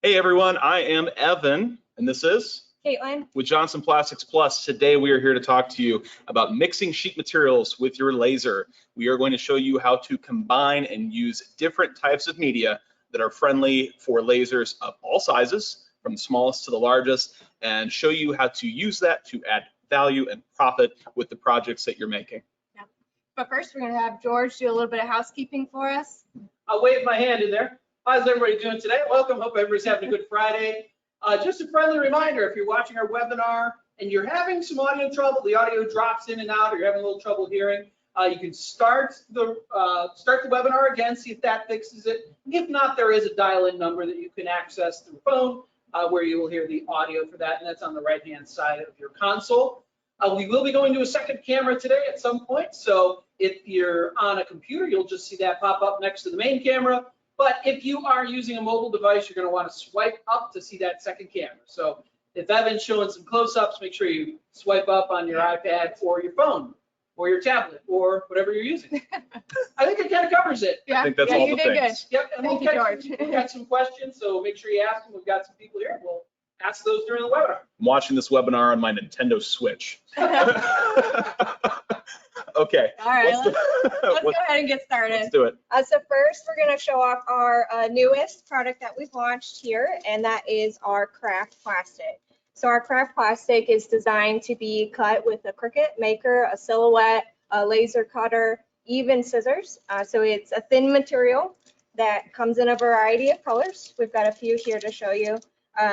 Hey everyone, I am Evan, and this is Caitlin. with Johnson Plastics Plus. Today we are here to talk to you about mixing sheet materials with your laser. We are going to show you how to combine and use different types of media that are friendly for lasers of all sizes, from the smallest to the largest, and show you how to use that to add value and profit with the projects that you're making. Yeah. But first, we're going to have George do a little bit of housekeeping for us. I'll wave my hand in there. How's everybody doing today? Welcome. Hope everybody's having a good Friday. Just a friendly reminder, if you're watching our webinar and you're having some audio trouble, the audio drops in and out, or you're having a little trouble hearing, you can start the webinar again, see if that fixes it. If not, there is a dial-in number that you can access through phone where you will hear the audio for that, and that's on the right-hand side of your console. We will be going to a second camera today at some point, so if you're on a computer, you'll just see that pop up next to the main camera. But if you are using a mobile device, you're going to want to swipe up to see that second camera. So if Evan's showing some close-ups, make sure you swipe up on your iPad or your phone or your tablet or whatever you're using. I think it kind of covers it. Yeah, I think that's yeah, all you the did things. Yep. And Thank you, George. We've got some questions, so make sure you ask them. We've got some people here. We'll ask those during the webinar. I'm watching this webinar on my Nintendo Switch. Okay. All right, let's go ahead and get started. Let's do it. So first, we're going to show off our newest product that we've launched here, and that is our craft plastic. So our craft plastic is designed to be cut with a Cricut Maker, a Silhouette, a laser cutter, even scissors. So it's a thin material that comes in a variety of colors. We've got a few here to show you.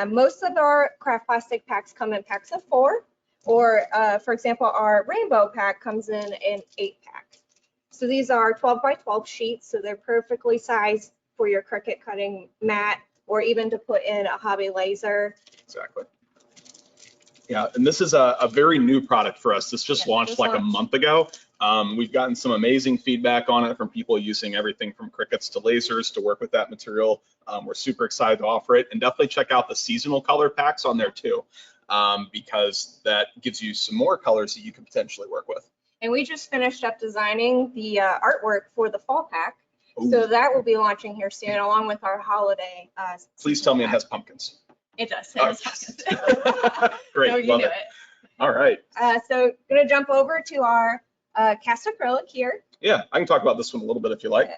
Most of our craft plastic packs come in packs of 4. Or, for example, our rainbow pack comes in an 8-pack. So these are 12 by 12 sheets, so they're perfectly sized for your Cricut cutting mat, or even to put in a hobby laser. Exactly. Yeah, and this is a very new product for us. This just launched like a month ago. We've gotten some amazing feedback on it from people using everything from Cricuts to lasers to work with that material. We're super excited to offer it, and definitely check out the seasonal color packs on there too. Because that gives you some more colors that you can potentially work with. And we just finished up designing the artwork for the fall pack. Ooh. So that will be launching here soon, along with our holiday. Please tell me it has pumpkins. It does. Oh, It has yes. Great, so you love knew it. All right. So going to jump over to our cast acrylic here. Yeah, I can talk about this one a little bit if you like.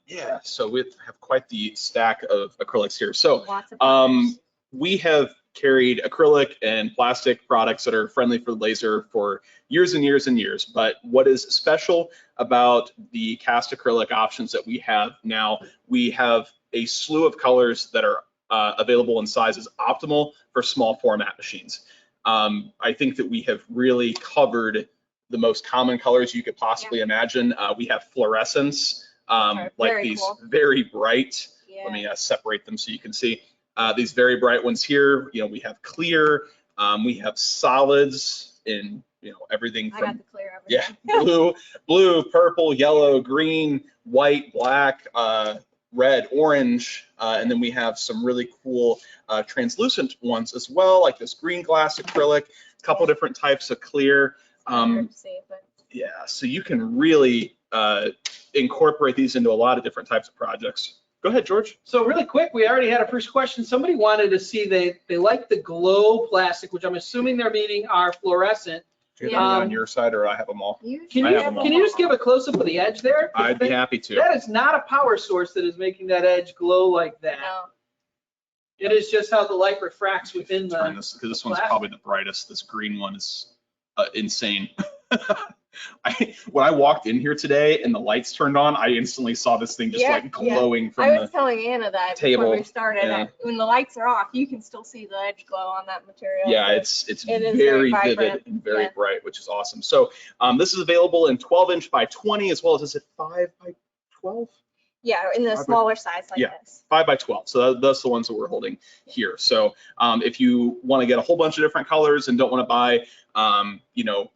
Yeah, so we have quite the stack of acrylics here. So Lots of colors. we have carried acrylic and plastic products that are friendly for laser for years and years and years. But what is special about the cast acrylic options that we have now, we have a slew of colors that are available in sizes optimal for small format machines. I think that we have really covered the most common colors you could possibly imagine. We have fluorescents, like these very bright. Yeah. Let me separate them so you can see. These very bright ones here, we have clear, we have solids in, everything I got from, the clear everything. yeah, blue, purple, yellow, green, white, black, red, orange, and then we have some really cool translucent ones as well, like this green glass acrylic, a couple different types of clear. Yeah, so you can really incorporate these into a lot of different types of projects. Go ahead, George. So really quick, we already had a first question. Somebody wanted to see, they like the glow plastic, which I'm assuming they're meaning are fluorescent. Do you have any on your side, or I have them all? Can you just give a close-up of the edge there? I'd be happy to. That is not a power source that is making that edge glow like that. No. It is just how the light refracts within the Turn this, because this one's probably the brightest. This green one is insane. When I walked in here today and the lights turned on, I instantly saw this thing just like glowing from I was telling Anna that table. before we started. Yeah. When the lights are off, you can still see the edge glow on that material. Yeah, So it's it is very very vivid vibrant. and very bright, which is awesome. So this is available in 12" by 20, as well as, is it 5 by 12? Yeah, in the smaller size like this. 5 by 12. So that's the ones that we're holding here. So if you want to get a whole bunch of different colors and don't want to buy,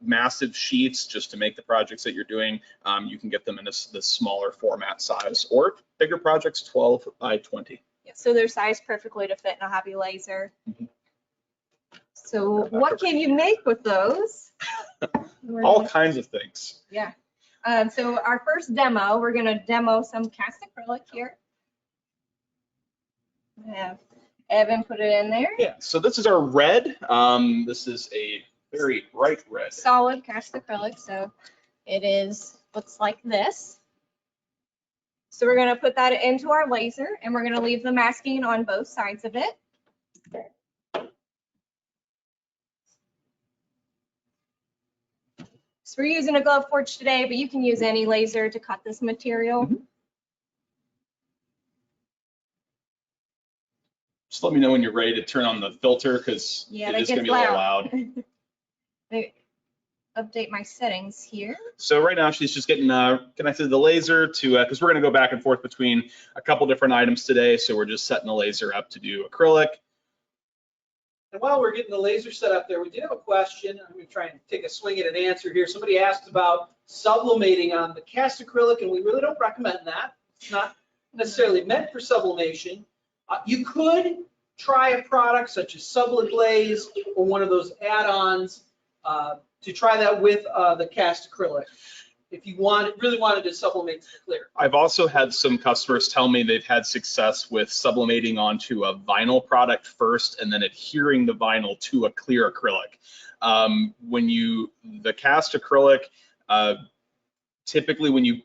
massive sheets just to make the projects that you're doing, you can get them in this smaller format size, or bigger projects, 12 by 20. Yeah, so they're sized perfectly to fit in a hobby laser. Mm-hmm. So what can you make with those? All kinds of things. Yeah. So our first demo, we're going to demo some cast acrylic here. I have Evan put it in there. Yeah, so this is our red. This is a very bright red. Solid cast acrylic, so it looks like this. So we're gonna put that into our laser and we're gonna leave the masking on both sides of it. So we're using a Glove Forge today, but you can use any laser to cut this material. Just let me know when you're ready to turn on the filter because Yeah, it that is going to gets be a little loud. loud. I update my settings here. So right now she's just getting connected to the laser to, because we're going to go back and forth between a couple different items today. So we're just setting the laser up to do acrylic. And while we're getting the laser set up there, we did have a question. I'm going to try and take a swing at an answer here. Somebody asked about sublimating on the cast acrylic, and we really don't recommend that. It's not necessarily meant for sublimation. You could try a product such as Sublaglaze or one of those add-ons to try that with the cast acrylic if you really wanted to sublimate to clear. I've also had some customers tell me they've had success with sublimating onto a vinyl product first and then adhering the vinyl to a clear acrylic. The cast acrylic, typically when you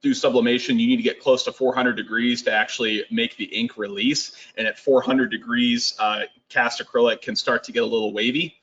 do sublimation, you need to get close to 400 degrees to actually make the ink release. And at 400 degrees, cast acrylic can start to get a little wavy.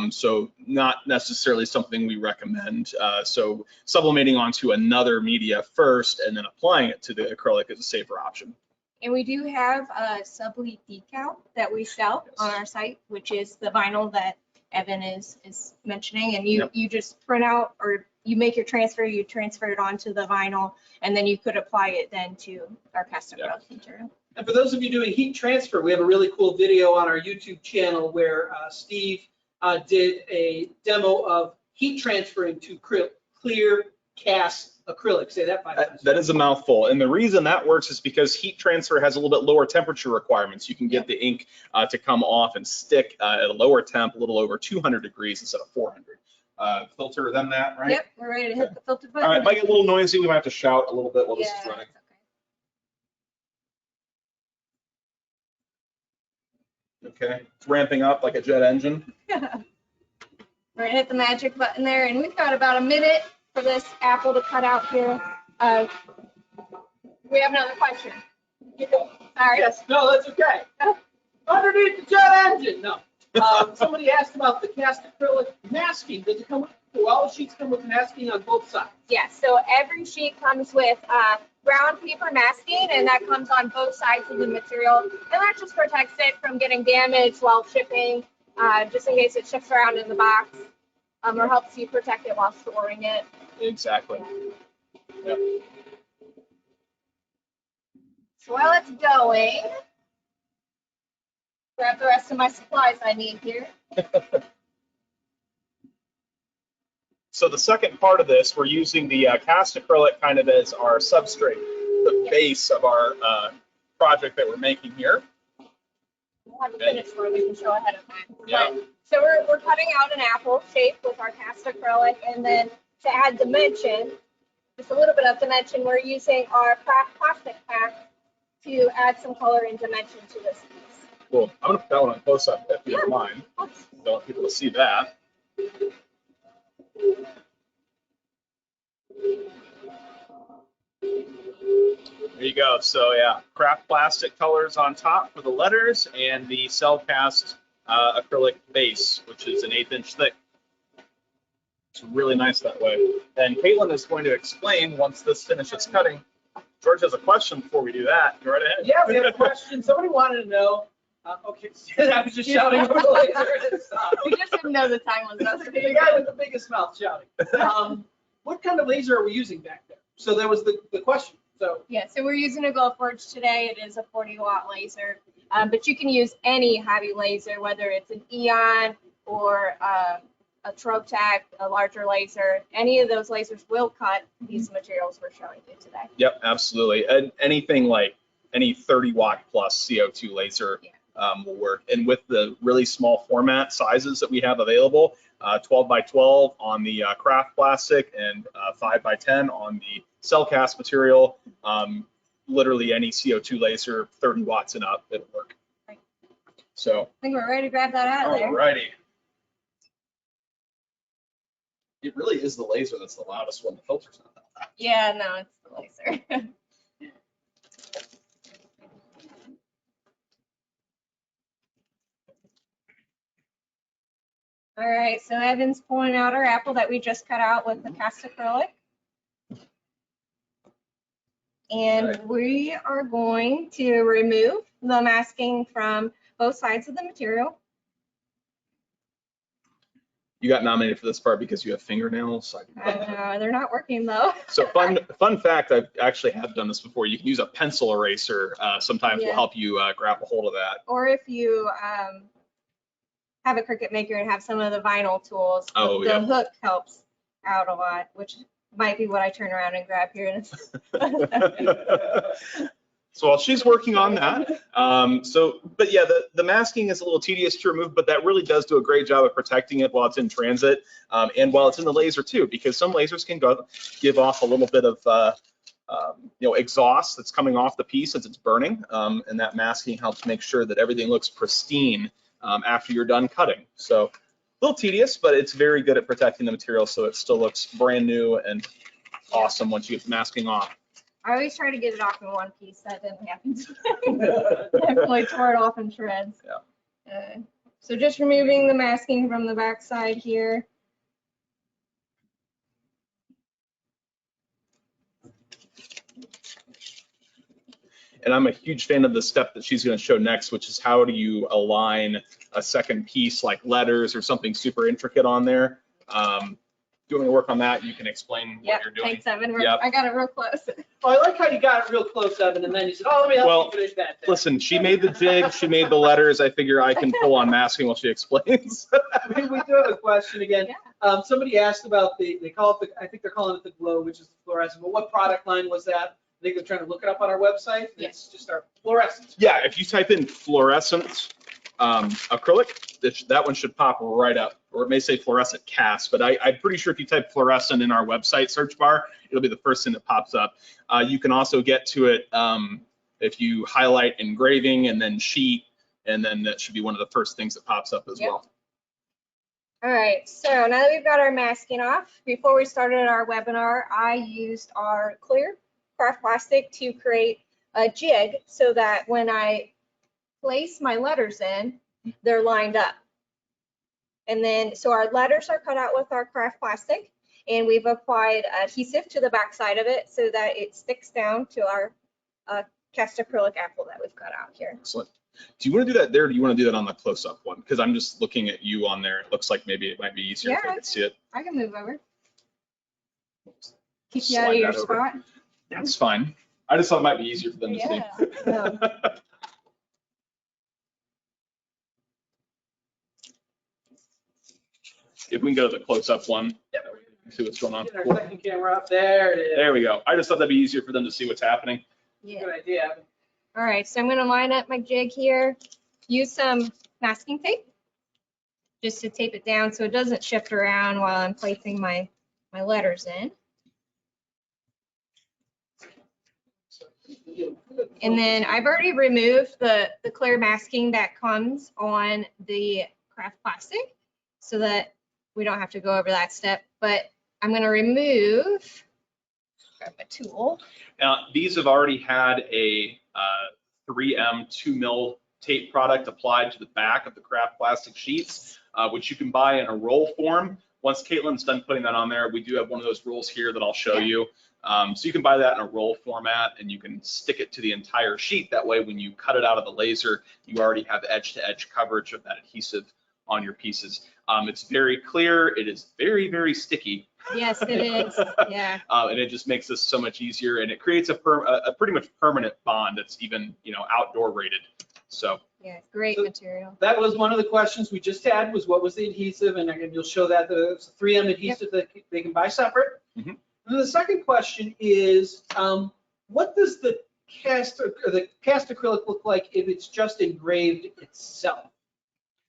So not necessarily something we recommend. So sublimating onto another media first and then applying it to the acrylic is a safer option. And we do have a Subli decal that we sell on our site, which is the vinyl that Evan is mentioning. And you just print out or you make your transfer, you transfer it onto the vinyl, and then you could apply it then to our cast acrylic material. And for those of you doing heat transfer, we have a really cool video on our YouTube channel where Steve did a demo of heat transferring to clear cast acrylic. Say that 5 times. That is a mouthful. And the reason that works is because heat transfer has a little bit lower temperature requirements. You can get the ink to come off and stick at a lower temp, a little over 200 degrees instead of 400. Filter then that, right? Yep, we're ready to hit the filter button. All right, it might get a little noisy. We might have to shout a little bit while this is Yeah, running. Okay, it's ramping up like a jet engine. We're gonna hit the magic button there, and we've got about a minute for this apple to cut out here. We have another question. Sorry. Yes, no, that's okay. Underneath the jet engine, no. Somebody asked about the cast acrylic masking. Does it come with, do all the sheets come with masking on both sides? Yes, so every sheet comes with brown paper masking, and that comes on both sides of the material. And that just protects it from getting damaged while shipping, just in case it shifts around in the box, or helps you protect it while storing it. Exactly. Yep. So while it's going, grab the rest of my supplies I need here. So the second part of this, we're using the cast acrylic kind of as our substrate, the base of our project that we're making here. We'll have to finish where we can show ahead of time. Yeah. But, so we're cutting out an apple shape with our cast acrylic, and then to add dimension, just a little bit of dimension, we're using our craft plastic pack to add some color and dimension to this piece. Cool. I'm gonna put that one on close up if you don't mind. Don't want people to see that. There you go. So yeah, craft plastic colors on top for the letters and the cell cast acrylic base, which is an 1/8 inch thick. It's really nice that way. And Caitlin is going to explain once this finishes cutting. George has a question before we do that. Go right ahead. Yeah, we have a question. Somebody wanted to know. Okay, I was just shouting over the laser. We just didn't know the time was up. The guy with the biggest mouth shouting. What kind of laser are we using back there? So that was the question. So Yeah, so we're using a Glove Forge today. It is a 40-watt laser, but you can use any heavy laser, whether it's an Eon or a Trovtech, a larger laser. Any of those lasers will cut these materials we're showing you today. Yep, absolutely. And anything like any 30-watt plus CO2 laser will work. And with the really small format sizes that we have available, 12 by 12 on the craft plastic and 5 by 10 on the cell cast material, literally any CO2 laser, 30 watts and up, it'll work. Right. So, I think we're ready to grab that out of there. alrighty. It really is the laser that's the loudest one. The filter's not that loud. Yeah, no, it's the laser. All right, so Evan's pulling out our apple that we just cut out with the cast acrylic. And Right. we are going to remove the masking from both sides of the material. You got nominated for this part because you have fingernails. They're not working though. So fun fact, I actually have done this before. You can use a pencil eraser. Sometimes will Yeah. help you grab a hold of that. Or if you have a Cricut Maker and have some of the vinyl tools, Oh, the yeah. hook helps out a lot, which might be what I turn around and grab here. So while she's working on that, but yeah, the masking is a little tedious to remove, but that really does do a great job of protecting it while it's in transit, and while it's in the laser too, because some lasers can give off a little bit of exhaust that's coming off the piece as it's burning, and that masking helps make sure that everything looks pristine after you're done cutting. So a little tedious, but it's very good at protecting the material so it still looks brand new and awesome once you get the masking off. I always try to get it off in one piece. That didn't happen today. Definitely tore it off in shreds. Yeah. So just removing the masking from the back side here. And I'm a huge fan of the step that she's going to show next, which is how do you align a second piece like letters or something super intricate on there. Do you want me to work on that? You can explain what you're doing. Thanks, Evan. Yep. I got it real close. Oh, I like how you got it real close, Evan, and then you said, oh, let me help you finish that. thing. Listen, she made the jig, she made the letters. I figure I can pull on masking while she explains. We do have a question again. Yeah. Somebody asked about they call it I think they're calling it the glow, which is the fluorescent, but what product line was that? I think they're trying to look it up on our website. Yes. It's just our fluorescent. Yeah, if you type in fluorescent acrylic, that one should pop right up, or it may say fluorescent cast, but I'm pretty sure if you type fluorescent in our website search bar, it'll be the first thing that pops up. You can also get to it if you highlight engraving and then sheet, and then that should be one of the first things that pops up as Yep. well. All right, so now that we've got our masking off, before we started our webinar, I used our clear craft plastic to create a jig so that when I place my letters in, they're lined up. And then, so our letters are cut out with our craft plastic, and we've applied adhesive to the back side of it so that it sticks down to our cast acrylic apple that we've cut out here. Excellent. Do you want to do that there, or do you want to do that on the close-up one? Because I'm just looking at you on there. It looks like maybe it might be easier if Yeah, I could see it. I can move over. Keep you Slide out of your that over. spot. That's fine. I just thought it might be easier for them to Yeah, see. no. If we can go to the close-up one, Yep. see what's going on. Get our Cool. second camera up there. It is. There we go. I just thought that'd be easier for them to see what's happening. Yeah. Good idea. All right, so I'm gonna line up my jig here, use some masking tape just to tape it down so it doesn't shift around while I'm placing my letters in. And then I've already removed the clear masking that comes on the craft plastic so that we don't have to go over that step, but I'm gonna remove, grab my tool. Now, these have already had a 3M 2mm tape product applied to the back of the craft plastic sheets, which you can buy in a roll form. Once Caitlin's done putting that on there, we do have one of those rolls here that I'll show you. So you can buy that in a roll format and you can stick it to the entire sheet. That way, when you cut it out of the laser, you already have edge-to-edge coverage of that adhesive on your pieces. It's very clear. It is very, very sticky. Yes, it is, yeah. And it just makes this so much easier, and it creates a pretty much permanent bond that's even, outdoor rated. So Yeah, great So- material. That was one of the questions we just had, was what was the adhesive? And again, you'll show that it's a 3M adhesive that they can buy separate. Mhm. And then the second question is, what does the cast acrylic look like if it's just engraved itself?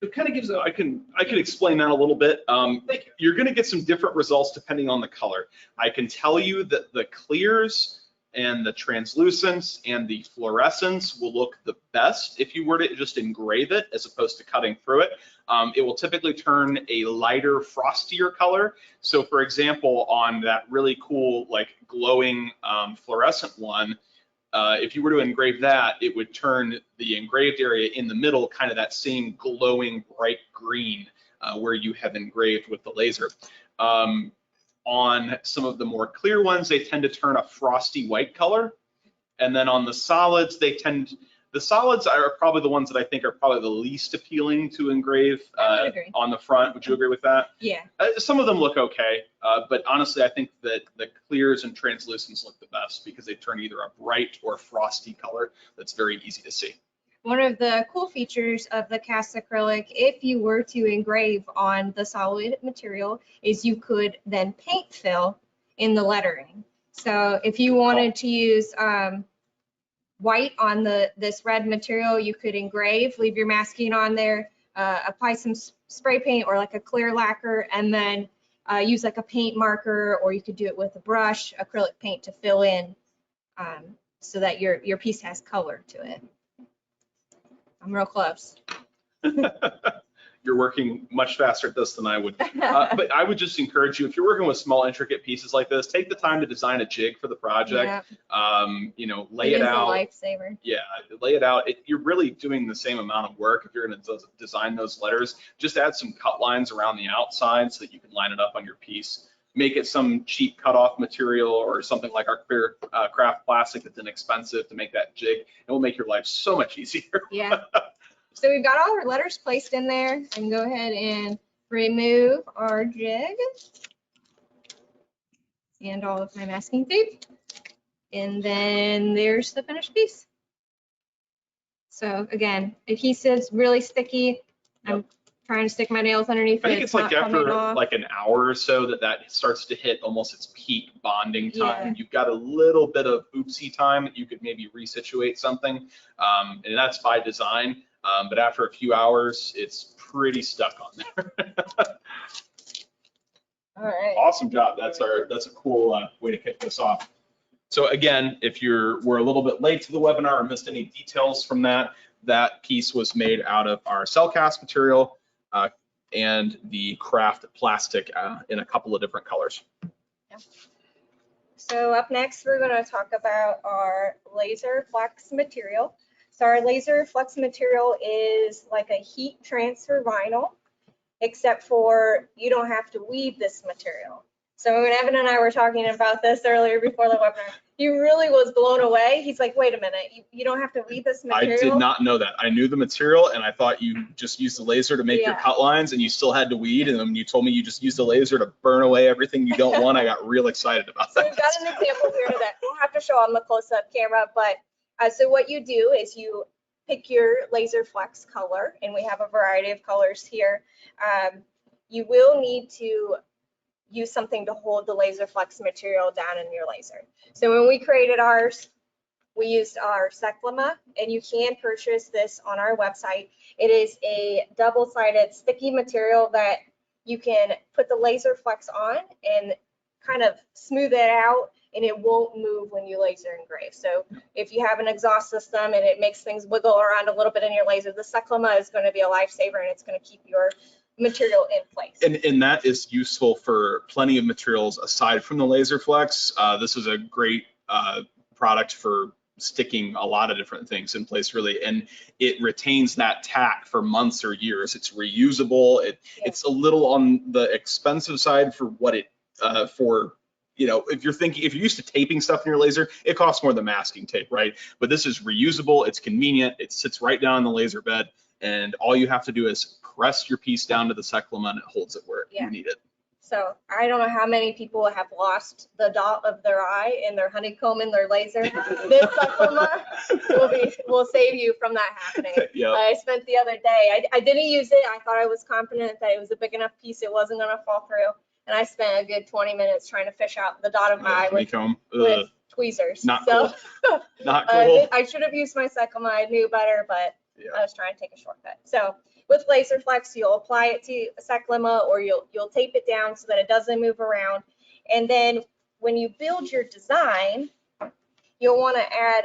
It kind of gives a, I can explain that a little bit. thank you. You're going to get some different results depending on the color. I can tell you that the clears and the translucence and the fluorescence will look the best if you were to just engrave it as opposed to cutting through it. It will typically turn a lighter, frostier color. So for example, on that really cool, like glowing fluorescent one, if you were to engrave that, it would turn the engraved area in the middle kind of that same glowing bright green where you have engraved with the laser. On some of the more clear ones, they tend to turn a frosty white color. And then on the solids, the solids are probably the ones that I think are probably the least appealing to engrave on the front. Would you agree with that? Yeah. Some of them look okay, but honestly, I think that the clears and translucents look the best because they turn either a bright or frosty color that's very easy to see. One of the cool features of the cast acrylic, if you were to engrave on the solid material, is you could then paint fill in the lettering. So if you wanted to use white on this red material, you could engrave, leave your masking on there, apply some spray paint or like a clear lacquer, and then use like a paint marker, or you could do it with a brush, acrylic paint to fill in so that your piece has color to it. I'm real close. You're working much faster at this than I would. But I would just encourage you, if you're working with small, intricate pieces like this, take the time to design a jig for the project. Yeah. Lay it out. It is a lifesaver. Yeah, lay it out. You're really doing the same amount of work if you're going to design those letters. Just add some cut lines around the outside so that you can line it up on your piece. Make it some cheap cutoff material or something like our clear craft plastic that's inexpensive to make that jig. It will make your life so much easier. Yeah. So we've got all our letters placed in there. I can go ahead and remove our jig and all of my masking tape. And then there's the finished piece. So again, adhesive's really sticky. I'm trying to stick my nails underneath it. I think it's like not after coming off. like an hour or so that starts to hit almost its peak bonding time. Yeah. You've got a little bit of oopsie time that you could maybe resituate something, and that's by design. But after a few hours, it's pretty stuck on there. All right. Awesome job. That's a cool way to kick this off. So again, if we're a little bit late to the webinar or missed any details from that piece was made out of our cell cast material and the craft plastic in a couple of different colors. Yeah. So up next, we're going to talk about our laser flex material. So our laser flex material is like a heat transfer vinyl, except for you don't have to weave this material. So when Evan and I were talking about this earlier before the webinar, he really was blown away. He's like, wait a minute, you don't have to weave this material? I did not know that. I knew the material and I thought you just used the laser to make your cut lines and you still had to weed. And then when you told me you just used the laser to burn away everything you don't want, I got real excited about that. So we've got an example here that we'll have to show on the close-up camera, but so what you do is you pick your laser flex color, and we have a variety of colors here. You will need to use something to hold the laser flex material down in your laser. So when we created ours, we used our Seclima, and you can purchase this on our website. It is a double-sided sticky material that you can put the laser flex on and kind of smooth it out, and it won't move when you laser engrave. So if you have an exhaust system and it makes things wiggle around a little bit in your laser, the Seclima is going to be a lifesaver, and it's going to keep your material in place. And that is useful for plenty of materials aside from the laser flex. This is a great product for sticking a lot of different things in place, really, and it retains that tack for months or years. It's reusable. It's a little on the expensive side for what it for, you know, if you're used to taping stuff in your laser, it costs more than masking tape, right? But this is reusable, it's convenient, it sits right down in the laser bed, and all you have to do is press your piece down to the Seclima and it holds it where you need it. So I don't know how many people have lost the dot of their I in their honeycomb in their laser. This Seclima will save you from that happening. Yep. I spent the other day, I didn't use it. I thought I was confident that it was a big enough piece, it wasn't gonna fall through. And I spent a good 20 minutes trying to fish out the dot of my eye with tweezers. Not cool. Not cool. I should have used my Seclima. I knew better, but I was trying to take a shortcut. So with laser flex, you'll apply it to a Seclima, or you'll tape it down so that it doesn't move around. And then when you build your design, you'll want to add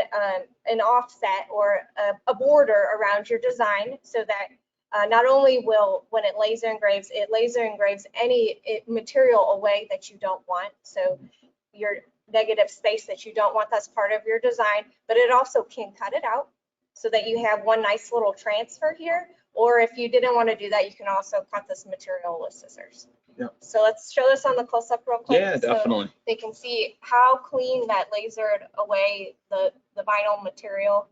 an offset or a border around your design so that not only will, when it laser engraves any material away that you don't want. So your negative space that you don't want, that's part of your design, but it also can cut it out so that you have one nice little transfer here. Or if you didn't want to do that, you can also cut this material with scissors. Yeah. So let's show this on the close-up real quick. Yeah, definitely. So they can see how clean that lasered away the vinyl material.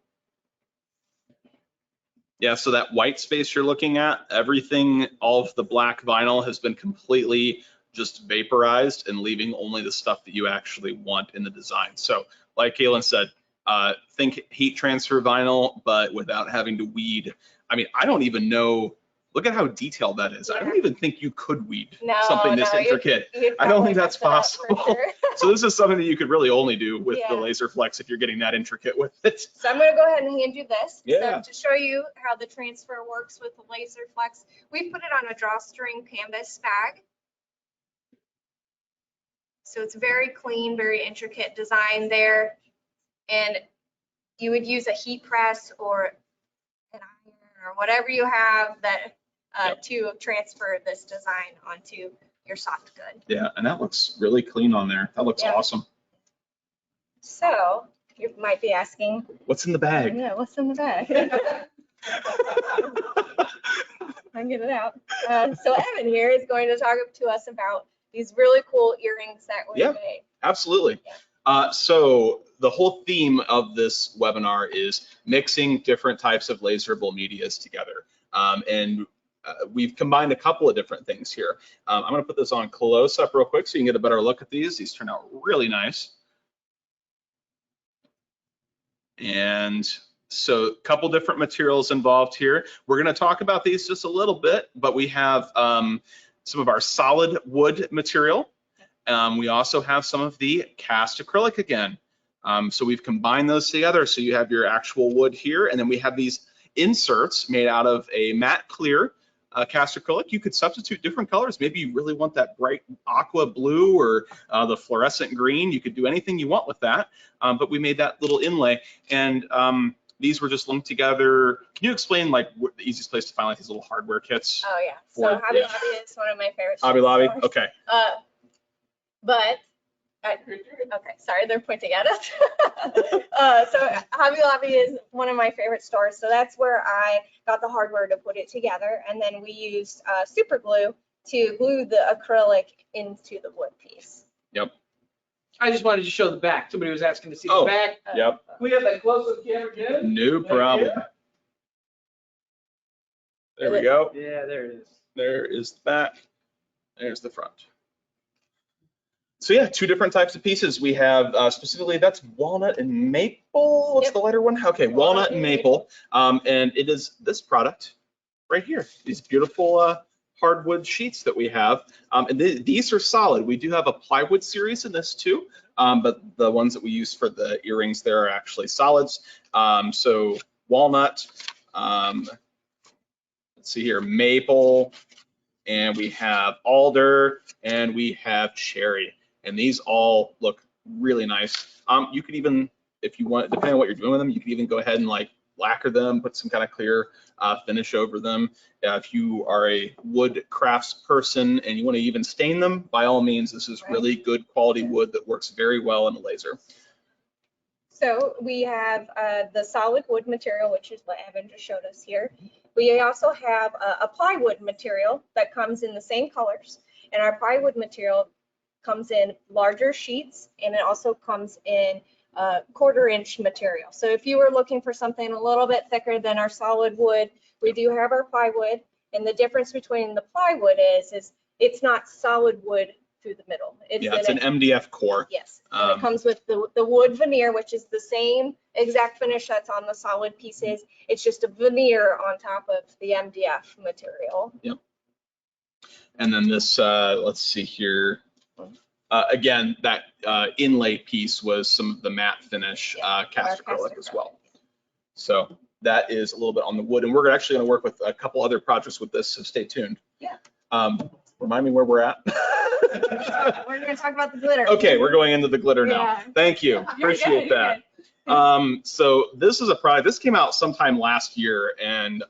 Yeah, so that white space you're looking at, everything, all of the black vinyl has been completely just vaporized and leaving only the stuff that you actually want in the design. So like Kaylin said, think heat transfer vinyl, but without having to weed. I mean, I don't even know, look at how detailed that is. I don't even think you could weed something this intricate. I don't think that's possible. Sure. So this is something that you could really only do with the Yeah. Laser Flex if you're getting that intricate with it. So I'm gonna go ahead and hand you this. Yeah. So to show you how the transfer works with the Laser Flex, we put it on a drawstring canvas bag. So it's very clean, very intricate design there. And you would use a heat press or an iron or whatever you have that to transfer this design onto your soft good. Yeah, and that looks really clean on there. That looks Yeah. awesome. So you might be asking, What's in the bag? yeah, what's in the bag? I get it out. So Evan here is going to talk to us about these really cool earrings that we made. Absolutely. So the whole theme of this webinar is mixing different types of laserable medias together. And we've combined a couple of different things here. I'm going to put this on close up real quick so you can get a better look at these. These turn out really nice. And so a couple different materials involved here. We're going to talk about these just a little bit, but we have some of our solid wood material. We also have some of the cast acrylic again. So we've combined those together. So you have your actual wood here, and then we have these inserts made out of a matte clear cast acrylic. You could substitute different colors. Maybe you really want that bright aqua blue or the fluorescent green. You could do anything you want with that. But we made that little inlay, and these were just linked together. Can you explain like what the easiest place to find like these little hardware kits? Oh yeah. So Hobby Lobby is one of my favorite. Hobby Lobby. stores. Okay. But okay, sorry, they're pointing at us. So Hobby Lobby is one of my favorite stores. So that's where I got the hardware to put it together, and then we used super glue to glue the acrylic into the wood piece. Yep. I just wanted to show the back. Somebody was asking to see Oh, the back. Yep. We have that close-up camera, Jim. No problem. There we go. Yeah, there it is. There is the back. There's the front. So yeah, two different types of pieces. We have specifically that's walnut and maple. What's Yep. the lighter one? Okay, walnut and maple. And it is this product right here. These beautiful hardwood sheets that we have. And these are solid. We do have a plywood series in this too, but the ones that we use for the earrings there are actually solids. So walnut, let's see here, maple, and we have alder, and we have cherry. And these all look really nice. You could even, if you want, depending on what you're doing with them, you could even go ahead and like lacquer them, put some kind of clear finish over them. If you are a wood crafts person and you want to even stain them, by all means, this is really good quality wood that works very well in a laser. So we have the solid wood material, which is what Evan just showed us here. We also have a plywood material that comes in the same colors, and our plywood material comes in larger sheets, and it also comes in 1/4-inch material. So if you were looking for something a little bit thicker than our solid wood, we do have our plywood, and the difference between the plywood is it's not solid wood through the middle. It's an MDF core. Yes, and it comes with the wood veneer, which is the same exact finish that's on the solid pieces. It's just a veneer on top of the MDF material. Yep. And then this, let's see here. Again, that inlay piece was some of the matte finish cast acrylic as well. So that is a little bit on the wood, and we're actually going to work with a couple other projects with this, so stay tuned. Yeah. Remind me where we're at. We're going to talk about the glitter. Okay, we're going into the glitter now. Yeah. Thank you. You're Appreciate good, that. So this is a product, this came out sometime last year, and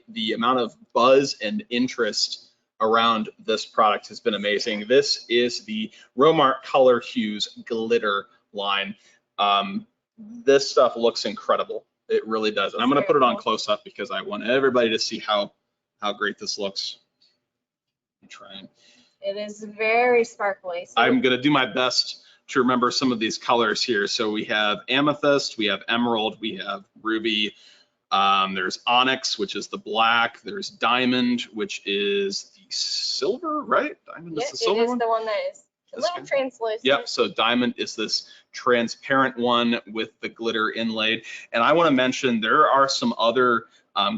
the amount of buzz and interest around this product has been amazing. This is the Romark Color Hues Glitter line. This stuff looks incredible. It really does. And I'm going to put it on close up because I want everybody to see how great this looks. I'm trying. It is very sparkly. So I'm going to do my best to remember some of these colors here. So we have amethyst, we have emerald, we have ruby, there's onyx, which is the black, there's diamond, which is the silver, right? Diamond is the silver one? It is the one that is a little translucent. Yep, so diamond is this transparent one with the glitter inlaid. And I want to mention there are some other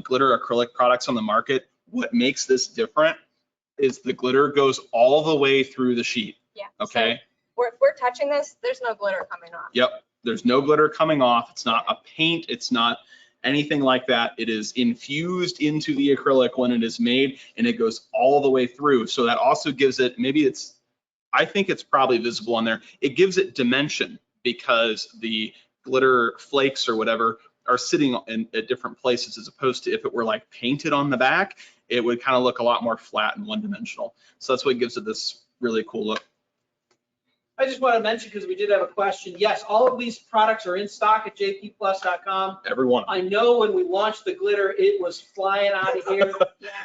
glitter acrylic products on the market. What makes this different is the glitter goes all the way through the sheet. Yeah. Okay. So if we're touching this, there's no glitter coming off. Yep, there's no glitter coming off. It's not a paint, it's not anything like that. It is infused into the acrylic when it is made, and it goes all the way through. So that also gives it, I think it's probably visible on there. It gives it dimension because the glitter flakes or whatever are sitting at different places, as opposed to if it were like painted on the back, it would kind of look a lot more flat and one-dimensional. So that's what gives it this really cool look. I just want to mention, because we did have a question, yes, all of these products are in stock at jpplus.com. Every one. I know when we launched the glitter, it was flying out of here.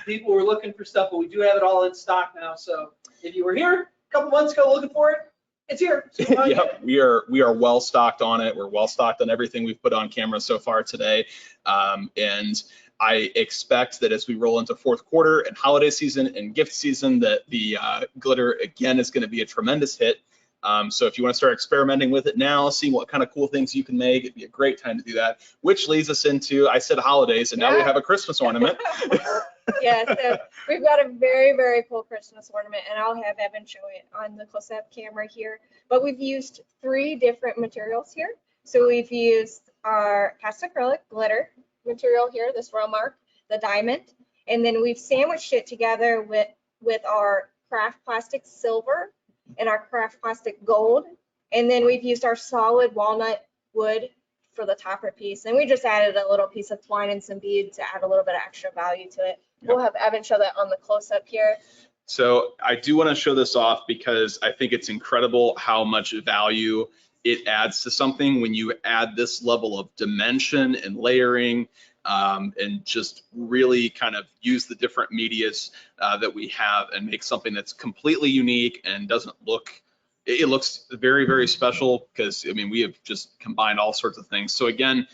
People were looking for stuff, but we do have it all in stock now. So if you were here a couple months ago looking for it, it's here. So Yep, we are well stocked on it. We're well stocked on everything we've put on camera so far today. And I expect that as we roll into fourth quarter and holiday season and gift season, that the glitter again is going to be a tremendous hit. So if you want to start experimenting with it now, seeing what kind of cool things you can make, it'd be a great time to do that. Which leads us into, I said holidays, and now we have a Christmas ornament. Yeah, so we've got a very, very cool Christmas ornament, and I'll have Evan show it on the close-up camera here. But we've used 3 different materials here. So we've used our cast acrylic glitter material here, this Romark, the diamond, and then we've sandwiched it together with our craft plastic silver and our craft plastic gold, and then we've used our solid walnut wood for the topper piece, and we just added a little piece of twine and some beads to add a little bit of extra value to it. Yep. We'll have Evan show that on the close-up here. So I do want to show this off because I think it's incredible how much value it adds to something when you add this level of dimension and layering, and just really kind of use the different medias that we have and make something that's completely unique and doesn't look, it looks very, very special because, I mean, we have just combined all sorts of things. So again,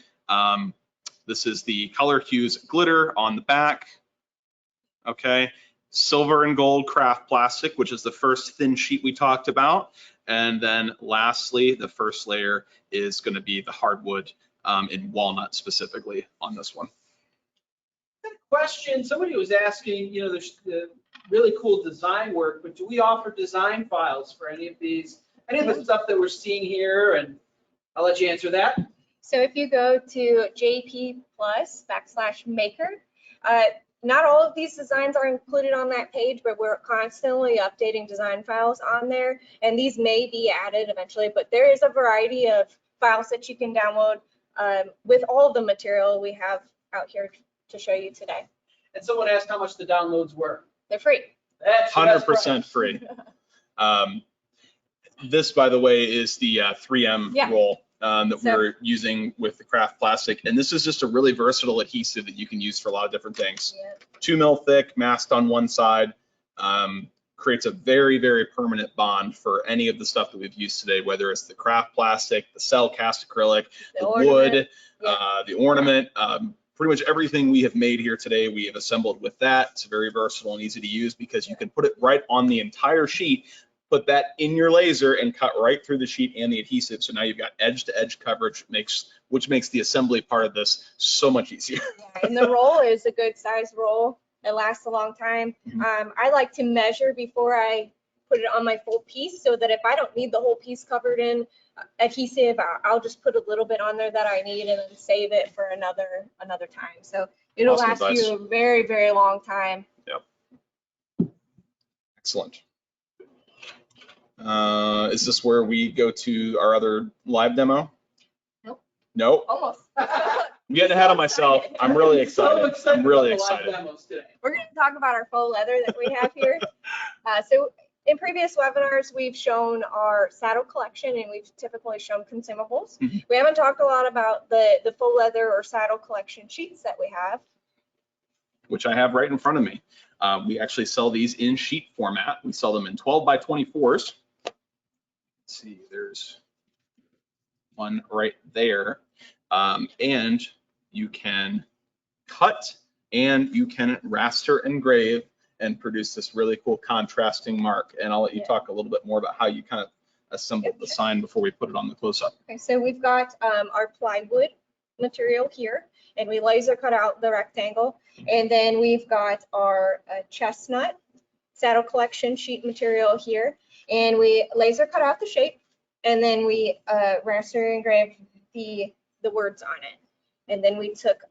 this is the Color Hues glitter on the back. Okay, silver and gold craft plastic, which is the first thin sheet we talked about. And then lastly, the first layer is going to be the hardwood in walnut specifically on this one. Question, somebody was asking, you know, there's the really cool design work, but do we offer design files for any of these, any of the stuff that we're seeing here? And I'll let you answer that. So if you go to jpplus.com/maker, not all of these designs are included on that page, but we're constantly updating design files on there, and these may be added eventually, but there is a variety of files that you can download with all the material we have out here to show you today. And someone asked how much the downloads were. They're free. That's 100% free. This, by the way, is the 3M roll that we're using with the craft plastic. And this is just a really versatile adhesive that you can use for a lot of different things. 2 mil thick, masked on one side, creates a very, very permanent bond for any of the stuff that we've used today, whether it's the craft plastic, the cell cast acrylic, the wood, the ornament. Pretty much everything we have made here today, we have assembled with that. It's very versatile and easy to use because you can put it right on the entire sheet, put that in your laser and cut right through the sheet and the adhesive. So now you've got edge to edge coverage, which makes the assembly part of this so much easier. Yeah, and the roll is a good size roll. It lasts a long time. I like to measure before I put it on my full piece so that if I don't need the whole piece covered in adhesive, I'll just put a little bit on there that I need and then save it for another time. So it'll last you a very, very long time. Yep. Excellent. Is this where we go to our other live demo? Nope. Nope, Almost. I'm getting ahead of myself. I'm really excited. I'm really about the live excited. demos today. We're going to talk about our faux leather that we have here. So in previous webinars, we've shown our saddle collection and we've typically shown consumables. Mhm. We haven't talked a lot about the faux leather or saddle collection sheets that we have. Which I have right in front of me. We actually sell these in sheet format. We sell them in 12 by 24s. Let's see, there's one right there. And you can cut and you can raster engrave and produce this really cool contrasting mark. And I'll let you Yeah. talk a little bit more about how you kind of assembled the sign before we put it on the close-up. Okay, so we've got our plywood material here, and we laser cut out the rectangle. And then we've got our chestnut saddle collection sheet material here, and we laser cut out the shape, and then we raster engraved the words on it. And then we took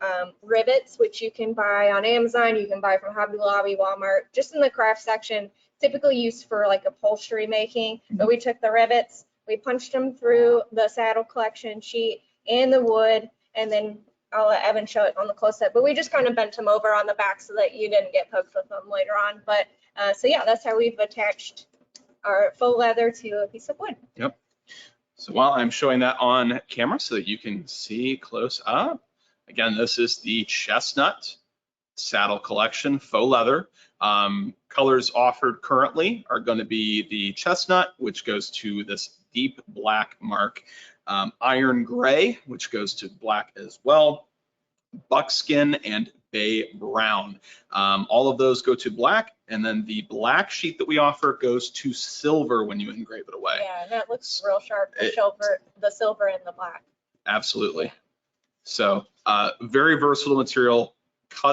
rivets, which you can buy on Amazon, you can buy from Hobby Lobby, Walmart, just in the craft section, typically used for like upholstery making. But we took the rivets, we punched them through the saddle collection sheet and the wood, and then I'll let Evan show it on the close-up, but we just kind of bent them over on the back so that you didn't get poked with them later on. But so yeah, that's how we've attached our faux leather to a piece of wood. So while I'm showing that on camera so that you can see close up, again, this is the chestnut saddle collection faux leather. Colors offered currently are going to be the chestnut, which goes to this deep black mark, iron gray, which goes to black as well, buckskin, and bay brown. All of those go to black, and then the black sheet that we offer goes to silver when you engrave it away. Yeah, that looks real sharp, the silver and the black. Absolutely. So very versatile material.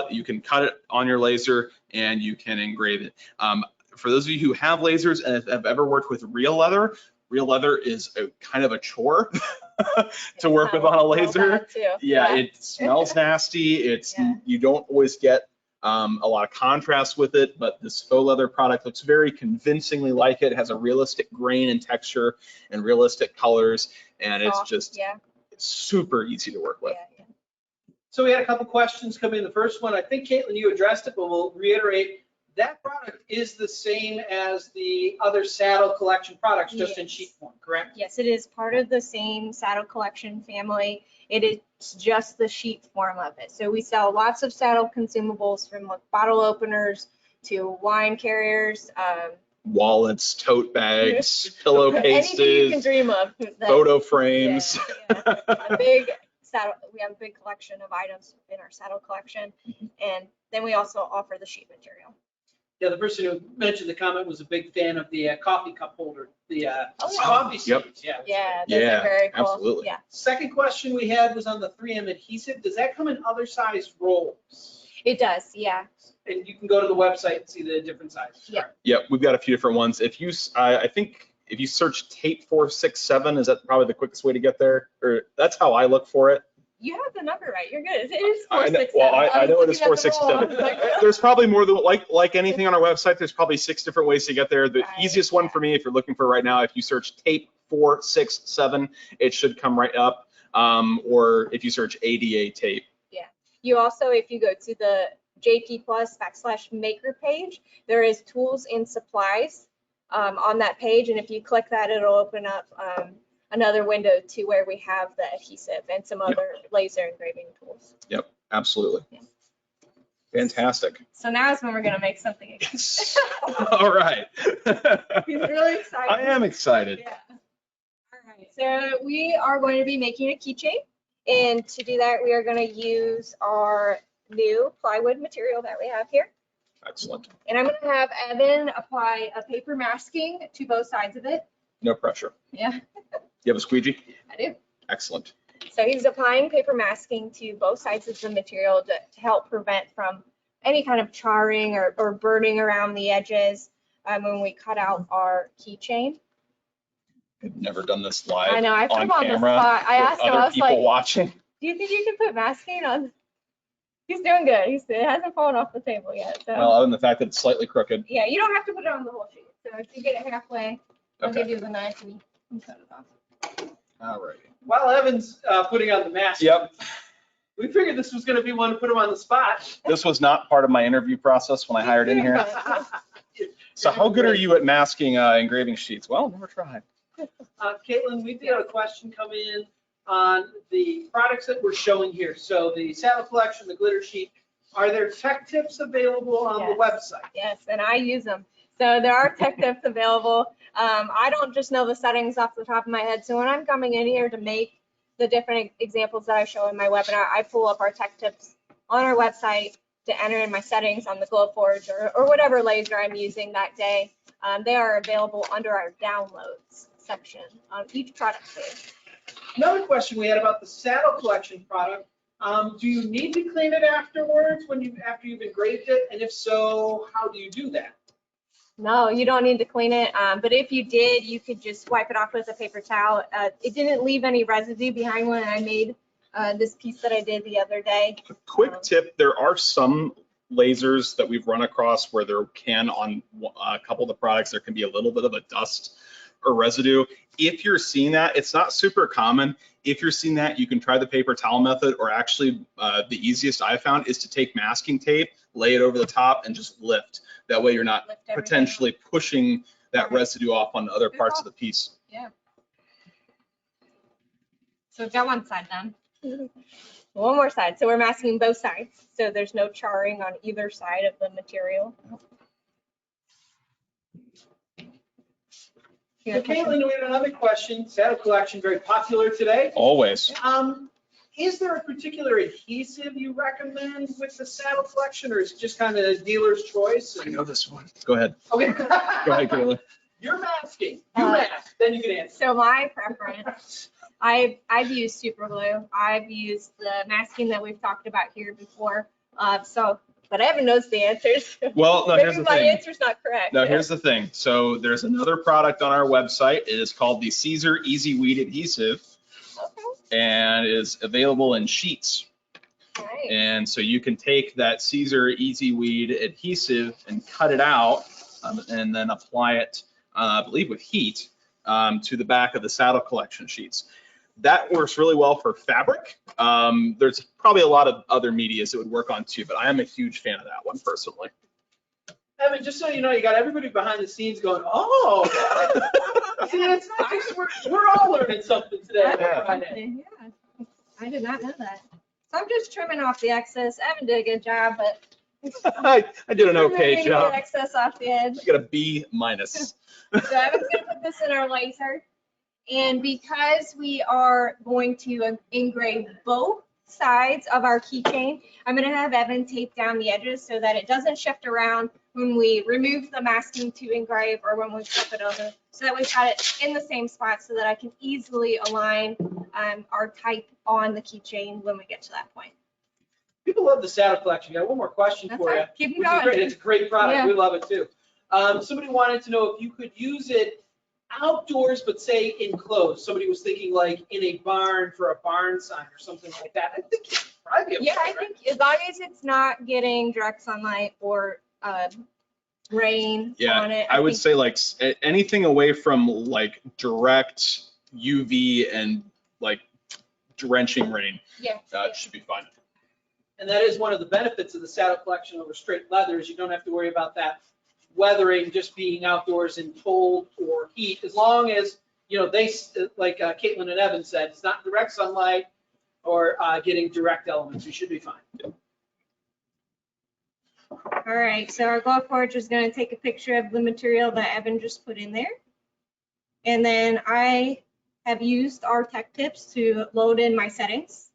You can cut it on your laser and you can engrave it. For those of you who have lasers and have ever worked with real leather is a kind of a chore to work with on a laser. Yeah, it smells nasty. You don't always get a lot of contrast with it, but this faux leather product looks very convincingly like it. It has a realistic grain and texture and realistic colors, and it's just super easy to work with. So we had a couple questions come in. The first one, I think Caitlin, you addressed it, but we'll reiterate. That product is the same as the other saddle collection products, just in sheet form, correct? Yes, it is part of the same saddle collection family. It is just the sheet form of it. So we sell lots of saddle consumables, from like bottle openers to wine carriers. Wallets, tote bags, Anything you can pillowcases, dream of. photo frames. A big saddle. We have a big collection of items in our saddle collection, and then we also offer the sheet material. Yeah, the person who mentioned the comment was a big fan of the coffee cup holder, the Oh, coffee Yep. seats. Yeah. Yeah, those Yeah, are very cool. absolutely. Yeah, Second question we had was on the 3M adhesive. Does that come in other size rolls? it does. Yeah. And you can go to the website and see the different sizes. Yeah. correct? Yeah, we've got a few different ones. If you, I think if you search tape 467, is that probably the quickest way to get there? Or that's how I look for it. You have the number right. You're good. It is I know, 467. well, I know it is was looking at the roll. 467. I was like, There's probably more than, like anything on our website, there's probably 6 different ways to get there. The Right, easiest one for me, if you're looking for right now, if you search tape 467, it should come right up. Or if you search ADA tape. You also, if you go to the JP Plus /maker page, there is tools and supplies on that page. And if you click that, it'll open up another window to where we have the adhesive and some other laser engraving tools. Yep, absolutely. Yeah. Fantastic. So now is when we're gonna make something again. All right. He's really excited. I am excited. Yeah. All right, so we are going to be making a keychain. And to do that, we are gonna use our new plywood material that we have here. Excellent. And I'm gonna have Evan apply a paper masking to both sides of it. No pressure. Yeah, You have a squeegee? I do. Excellent. So he's applying paper masking to both sides of the material to help prevent from any kind of charring or burning around the edges when we cut out our keychain. I've never done this live I know, I put on him on the camera spot. I with asked him, other I was people like, watching. do you think you can put masking on? He's doing good. It hasn't fallen off the table yet. So Well, other than the fact that it's slightly crooked. yeah, you don't have to put it on the whole sheet. So if you get it halfway, I'll Okay. give you the knife and cut it off. All right. While Evan's putting on the mask. Yep. We figured this was going to be one to put him on the spot. This was not part of my interview process when I hired in here. So how good are you at masking engraving sheets? Well, never tried. Caitlin, we did have a question come in on the products that we're showing here. So the saddle collection, the glitter sheet, are there tech tips available on the website? Yes, and I use them. So there are tech tips available. I don't just know the settings off the top of my head. So when I'm coming in here to make the different examples that I show in my webinar, I pull up our tech tips on our website to enter in my settings on the Glowforge or whatever laser I'm using that day. They are available under our downloads section on each product page. Another question we had about the saddle collection product. Do you need to clean it afterwards after you've engraved it? And if so, how do you do that? No, you don't need to clean it. But if you did, you could just wipe it off with a paper towel. It didn't leave any residue behind when I made this piece that I did the other day. A quick tip, there are some lasers that we've run across where there can, on a couple of the products, there can be a little bit of a dust or residue. If you're seeing that, it's not super common. If you're seeing that, you can try the paper towel method, or actually the easiest I found is to take masking tape, lay it over the top and just lift. That way you're not potentially pushing that residue off on other parts of the piece. Yeah. So we've got one side done. One more side. So we're masking both sides. So there's no charring on either side of the material. So Caitlin, we had another question. Saddle collection, very popular today. Always. Is there a particular adhesive you recommend with the saddle collection, or is it just kind of dealer's choice? I know this one. Go ahead. Okay. Go ahead, Kayla. You're masking. You mask, then you can answer. So my preference, I've used super glue. I've used the masking that we've talked about here before. But Evan knows the answers. Well, no, here's Maybe the my thing. answer's not correct. No, here's the thing. So there's another product on our website. It is called the Caesar Easy Weed Adhesive, and is available in sheets. Right. And so you can take that Caesar Easy Weed adhesive and cut it out, and then apply it, I believe with heat, to the back of the saddle collection sheets. That works really well for fabric. There's probably a lot of other medias that would work on too, but I am a huge fan of that one personally. Evan, just so you know, you got everybody behind the scenes going, oh. See, it's not just, we're all learning something today. Yeah. I did not know that. So I'm just trimming off the excess. Evan did a good job, but I did an okay removing job. the excess off the edge. I got a B minus. So Evan's gonna put this in our laser. And because we are going to engrave both sides of our keychain, I'm gonna have Evan tape down the edges so that it doesn't shift around when we remove the masking to engrave or when we flip it over. So that we've got it in the same spot so that I can easily align our type on the keychain when we get to that point. People love the saddle collection. Got one more question That's for you. right. Keep it Which is going. great. It's a great product. Yeah. We love it too. Somebody wanted to know if you could use it outdoors, but say enclosed. Somebody was thinking like in a barn for a barn sign or something like that. I think you'd probably be able Yeah, to, I right? think as long as it's not getting direct sunlight or rain on it. I would think- say like anything away from like direct UV and like drenching rain Yeah. should be fine. And that is one of the benefits of the saddle collection over straight leather is you don't have to worry about that weathering, just being outdoors in cold or heat, as long as, you know, they, like Caitlin and Evan said, it's not direct sunlight or getting direct elements. You should be fine. All right, so our Glowforge is going to take a picture of the material that Evan just put in there. And then I have used our tech tips to load in my settings.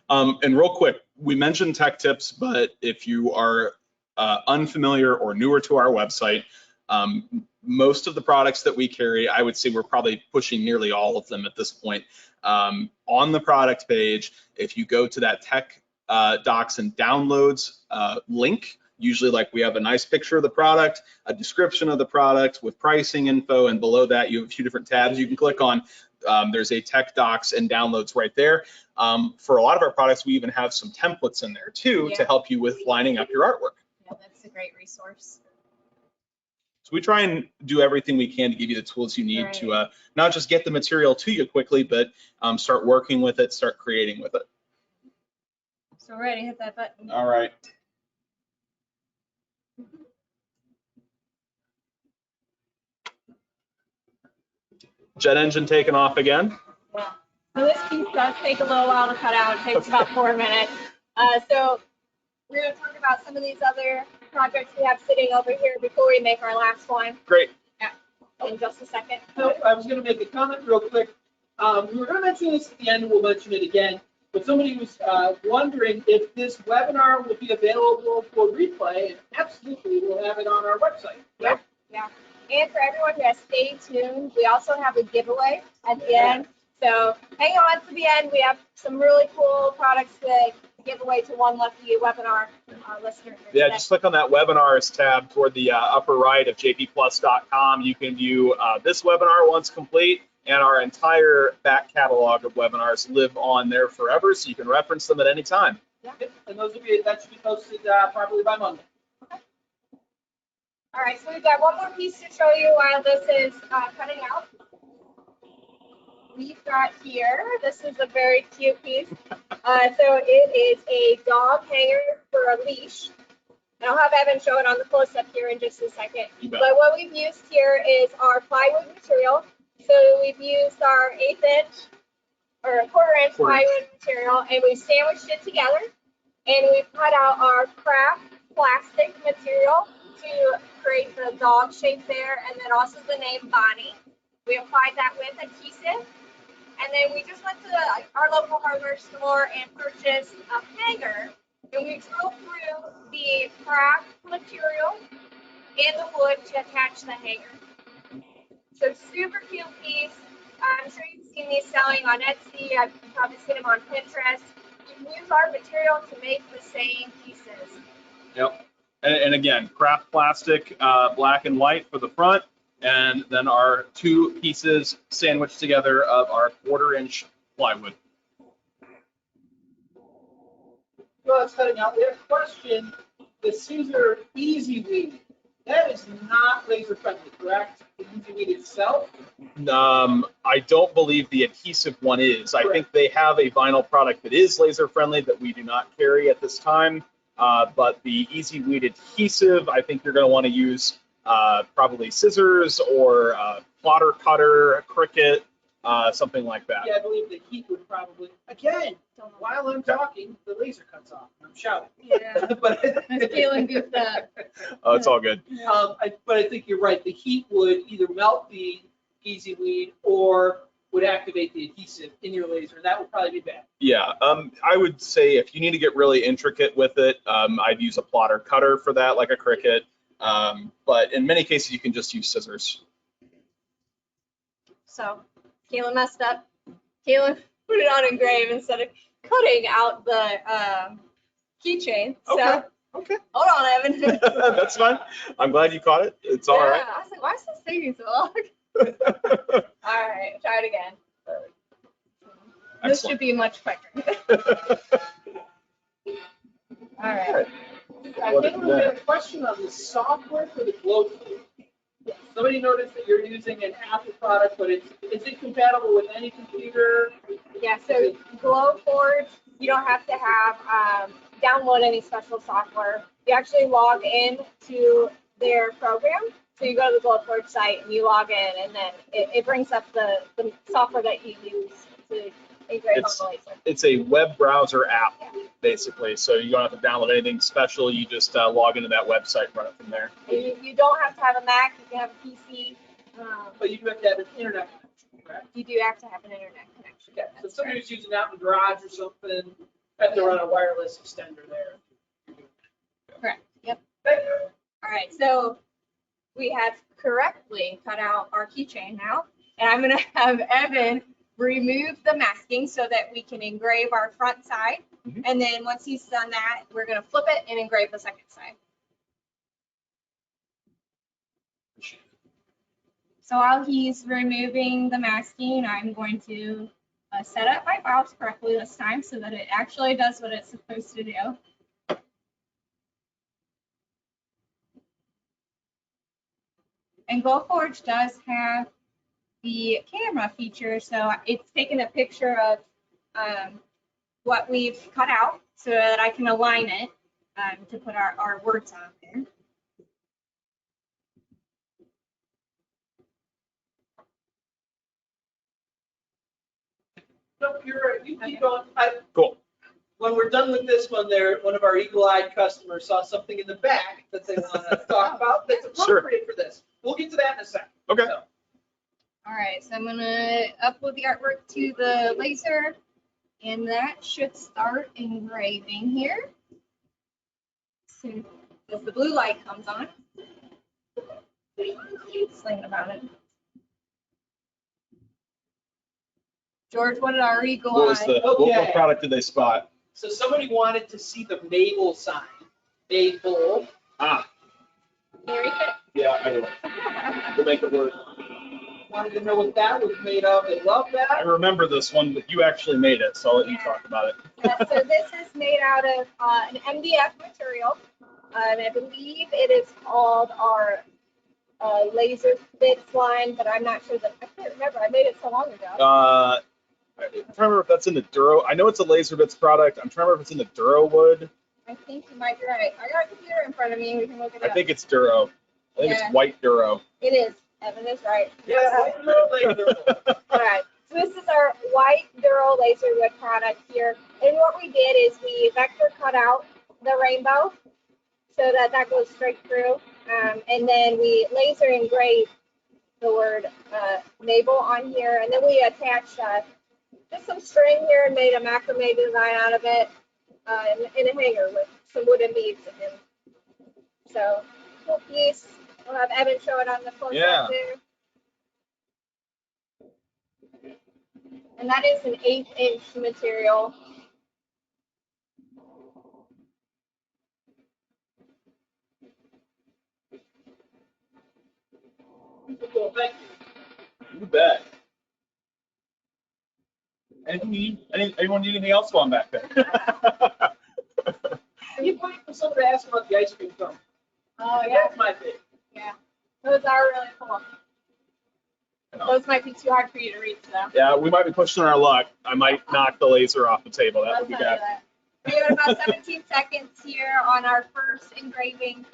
And real quick, we mentioned tech tips, but if you are unfamiliar or newer to our website, most of the products that we carry, I would say we're probably pushing nearly all of them at this point. On the product page, if you go to that tech docs and downloads link, usually like we have a nice picture of the product, a description of the product with pricing info, and below that you have a few different tabs you can click on. There's a tech docs and downloads right there. For a lot of our products, we even have some templates in there too to help you with lining up your artwork. Yeah, that's a great resource. So we try and do everything we can to give you the tools you need to not just get the material to you quickly, but start working with it, start creating with it. So we're ready to hit that button. All right. Jet engine taking off again. Yeah. So this piece does take a little while to cut out. It takes about 4 minutes. So we're going to talk about some of these other projects we have sitting over here before we make our last one. Great. Yeah. In just a second. So I was going to make a comment real quick. We were going to mention this at the end, we'll mention it again, but somebody was wondering if this webinar will be available for replay, and absolutely, we'll have it on our website. Yeah. And for everyone who has stayed tuned, we also have a giveaway at the end. So hang on to the end. We have some really cool products to give away to one lucky webinar listener. Yeah, just click on that webinars tab toward the upper right of jpplus.com. You can view this webinar once complete, and our entire back catalog of webinars live on there forever, so you can reference them at any time. Yeah. And that should be posted probably by Monday. All right, so we've got one more piece to show you while this is cutting out. We've got here, this is a very cute piece. So it is a dog hanger for a leash. And I'll have Evan show it on the close-up here in just a second. But what we've used here is our plywood material. So we've used our 1/8 inch or 1/4 inch plywood material, and we've sandwiched it together. And we've cut out our craft plastic material to create the dog shape there, and then also the name Bonnie. We applied that with adhesive, and then we just went to our local hardware store and purchased a hanger, and we drove through the craft material and the wood to attach the hanger. So super cute piece. I'm sure you've seen these selling on Etsy. I've probably seen them on Pinterest. You can use our material to make the same pieces. Yep. And again, craft plastic, black and white for the front, and then our 2 pieces sandwiched together of our 1/4 inch plywood. Well, it's cutting out. We have a question. The Scissor Easy Weed, that is not laser friendly, correct? The Easy Weed itself? I don't believe the adhesive one is. I think they have a vinyl product that is laser friendly that we do not carry at this time. But the Easy Weed adhesive, I think you're going to want to use probably scissors or plotter cutter, Cricut, something like that. Yeah, I believe the heat would probably, again, while I'm talking, the laser cuts off. I'm shouting. Yeah. But It's feeling goofed up. Oh, it's all good. But I think you're right. The heat would either melt the Easy Weed or would activate the adhesive in your laser. That would probably be bad. Yeah, I would say if you need to get really intricate with it, I'd use a plotter cutter for that, like a Cricut. But in many cases, you can just use scissors. So Kaylin messed up. Kaylin put it on engrave instead of cutting out the keychain. So Okay. hold on, Evan. That's fine. I'm glad you caught it. It's all right. I was like, why is this taking so long? All right, try it again. This should be much quicker. All right. I think we have a question on the software for the glow tool. Somebody noticed that you're using an Apple product, but is it compatible with any computer? Yeah, so Glowforge, you don't have to have download any special software. You actually log in to their program. So you go to the Glowforge site and you log in, and then it brings up the software that you use to engrave on the laser. It's a web browser app, basically. So you don't have to download anything special. You just log into that website and run it from there. You don't have to have a Mac. You can have a PC. But you do have to have an internet connection, correct? You do have to have an internet connection. Okay. So if somebody's using out in the garage or something, have to run a wireless extender there. Correct. Yep. Thank you. All right. So we have correctly cut out our keychain now, and I'm going to have Evan remove the masking so that we can engrave our front side. Mhm. And then once he's done that, we're going to flip it and engrave the second side. So while he's removing the masking, I'm going to set up my files correctly this time so that it actually does what it's supposed to do. And Glowforge does have the camera feature, so it's taken a picture of what we've cut out so that I can align it to put our words on there. No, you're right. You keep going. Cool. When we're done with this one there, one of our eagle-eyed customers saw something in the back that they want to talk about that's appropriate for this. We'll get to that in a second. Okay. So, All right, so I'm gonna upload the artwork to the laser, and that should start engraving here. Soon as the blue light comes on. Just thinking about it. George, what did our eagle What was eye? the what product did they spot? so somebody wanted to see the Mabel sign. Mabel. Ah, Can you read it? yeah, I know. We'll make it work. Wanted to know what that was made of. They love I that. remember this one, but you actually made it, so I'll let you talk about it. Yeah, so this is made out of an MDF material. And I believe it is called our laser bits line, but I'm not sure that, I can't remember. I made it so long ago. I'm trying to remember if that's in the Duro. I know it's a LaserBits product. I'm trying to remember if it's in the Duro wood. I think you might be right. I got a computer in front of me. We can look it I up. think it's Duro. I think Yeah. it's white Duro. It is. Evan is right. Yeah. All right. So this is our white Duro laser wood product here. And what we did is we vector cut out the rainbow so that that goes straight through. And then we laser engraved the word Mabel on here. And then we attached just some string here and made a macrame design out of it in a hanger with some wooden beads. And so, cool piece. We'll have Evan show it on the close Yeah. up there. And that is an 8-inch material. Cool, thank you. You bet. Anyone need anything else going back there? Can you wait for someone to ask about the ice cream cone? Oh, yeah. That's my thing. Yeah. Those are really cool. Those might be too hard for you to reach, though. Yeah, we might be pushing our luck. I might knock the laser off the table. That I'll would be tell you bad. that. We have about 17 seconds here on our first engraving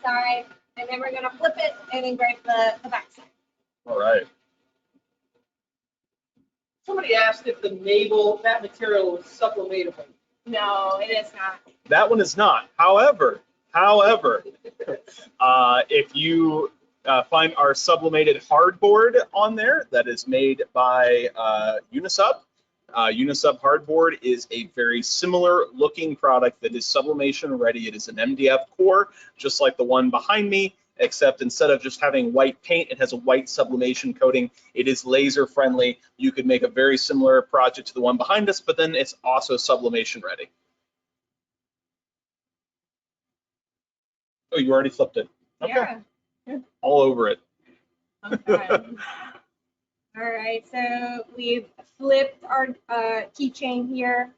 side, and then we're gonna flip it and engrave the back side. All right. Somebody asked if the Mabel, that material was sublimatable. No, it is not. That one is not. However, if you find our sublimated hardboard on there that is made by Unisub. Unisub hardboard is a very similar looking product that is sublimation ready. It is an MDF core, just like the one behind me, except instead of just having white paint, it has a white sublimation coating. It is laser friendly. You could make a very similar project to the one behind us, but then it's also sublimation ready. Oh, you already flipped it. Okay. Yeah. All over it. Okay. All right, so we've flipped our keychain here,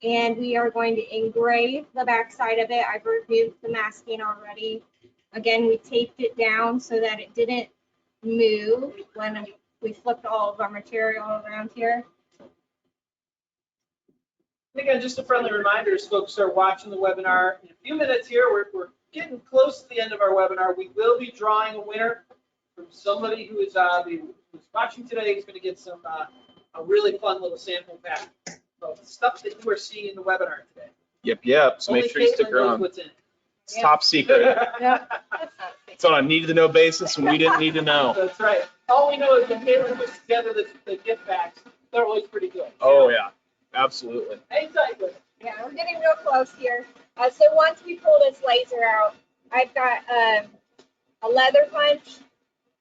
and we are going to engrave the back side of it. I've removed the masking already. Again, we taped it down so that it didn't move when we flipped all of our material around here. Again, just a friendly reminder, as folks are watching the webinar, in a few minutes here, we're getting close to the end of our webinar. We will be drawing a winner from somebody who is who's watching today. Is going to get some a really fun little sample pack of stuff that you are seeing in the webinar today. Yep. So Only make sure you Caitlin stick knows around. what's in it. It's top secret. Yeah, that's not It's on a need to know basis, and we didn't need to know. That's right. All we know is that Caitlin puts together the gift packs. They're always pretty good. Oh yeah, absolutely. Hang tight with it. Yeah, we're getting real close here. So once we pull this laser out, I've got a leather punch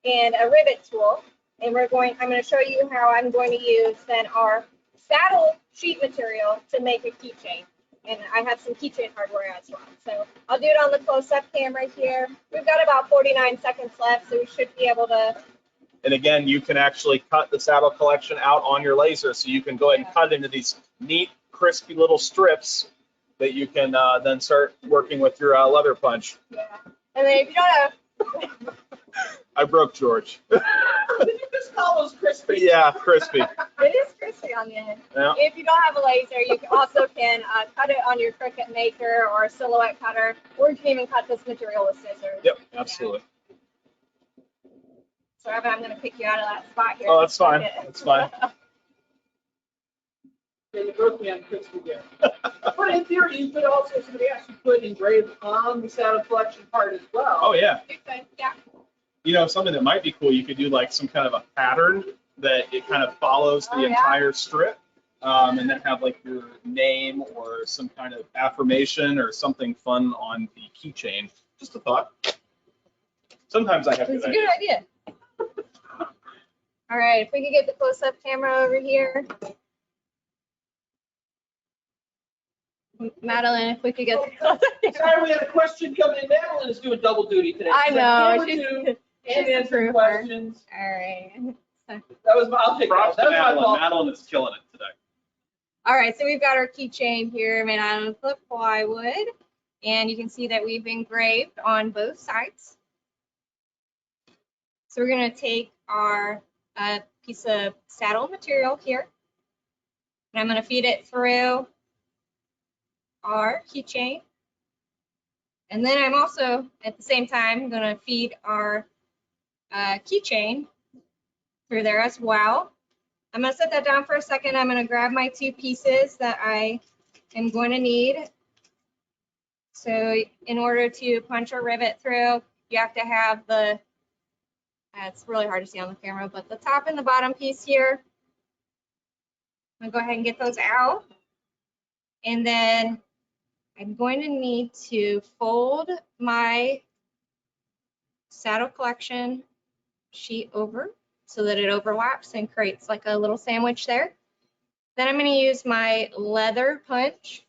and a rivet tool, and I'm going to show you how I'm going to use then our saddle sheet material to make a keychain. And I have some keychain hardware as well. So I'll do it on the close-up camera here. We've got about 49 seconds left, so we should be able to. And again, you can actually cut the saddle collection out on your laser, so you can go ahead and cut into these neat, crispy little strips that you can then start working with your leather punch. Yeah. And then if you don't have, I broke George. Did you just call those crispy? Yeah, crispy. It is crispy on the end. Yeah. If you don't have a laser, you also can cut it on your Cricut Maker or a silhouette cutter, or you can even cut this material with scissors. Yep, absolutely. So Evan, I'm gonna pick you out of that spot here. Oh, that's fine. Okay. That's fine. Yeah, you broke me on crispy there. But in theory, you could also, somebody actually put engraved on the Saddle Collection part as well. Oh yeah. You could, yeah. You know, something that might be cool, you could do like some kind of a pattern that it kind of follows the Oh, yeah. entire strip. And then have like your name or some kind of affirmation or something fun on the keychain. Just a thought. Sometimes I have It's good a good ideas. idea. All right, if we could get the close-up camera over here. Madeline, if we could get the close-up camera. Sorry, we had a question coming in. Madeline is doing double duty today. I She's know. like, She's, camera two she's and a answering trooper. questions. All right. That was, I'll take that. Props to That was my Madeline. fault. Madeline is killing it today. All right, so we've got our keychain here made out of flip plywood, and you can see that we've engraved on both sides. So we're gonna take our piece of saddle material here, and I'm gonna feed it through our keychain. And then I'm also, at the same time, gonna feed our keychain through there as well. I'm gonna set that down for a second. I'm gonna grab my two pieces that I am going to need. So in order to punch or rivet through, you have to have the, it's really hard to see on the camera, but the top and the bottom piece here. I'm gonna go ahead and get those out. And then I'm going to need to fold my Saddle Collection sheet over so that it overlaps and creates like a little sandwich there. Then I'm going to use my leather punch,